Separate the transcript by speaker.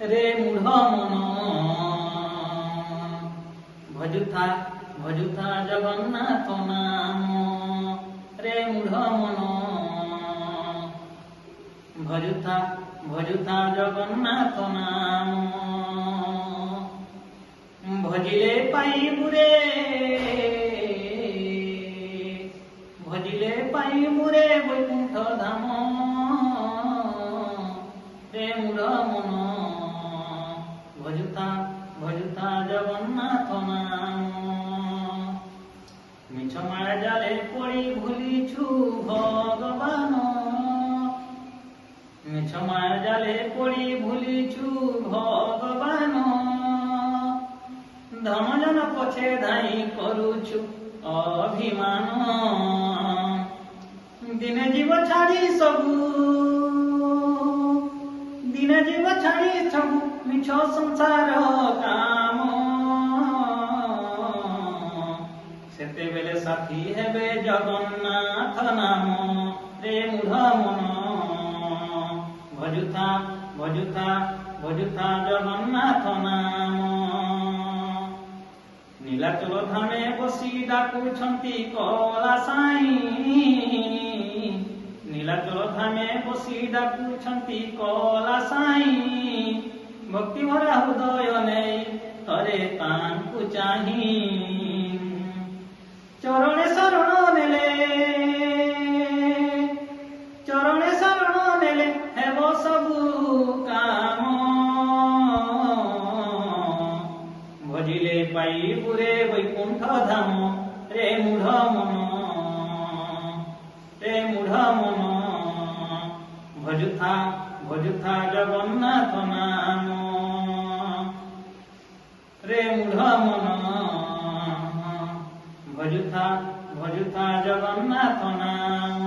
Speaker 1: रे मूढ़ मन भजुथा भजुथा जगन्नाथ नाम रे मूढ़ मन भजुथा भजुथा जगन्नाथ नाम भजिले पाइबु रे भजिले पाइबु रे वैकुंठ धाम रे मूढ़ मन भजुथा भजुथा जगन्नाथ नाम मिछ माया जाले पड़ी भूलिछु भगवान मिछ माया जाले पड़ी भूलिछु भगवान धन जन पछे धाई करुछु अभिमान दिने जीव छाड़ी सबू दिने जीव छाड़ी सबू मिछ संसार काम सेते बेले साथी हेबे जगन्नाथ नाम रे मूढ़ मन भजुथा भजुथा भजुथा जगन्नाथ नाम नीलाचल धामे बसी डाकुछंती कला साई नीलाचल धामे बसी डाकुछंती कला साई भक्ति भरा हृदय नै तरे तांकु चाही चरणे शरण नेले चरणे शरण नेले हेबो सबु काम भजिले पाइबु रे वैकुंठ धाम रे मूढ़ मन भजुथा भजुथा जगन्नाथ नाम रे मूढ़ मन भजुथा भजुथा जगन्नाथ नाम।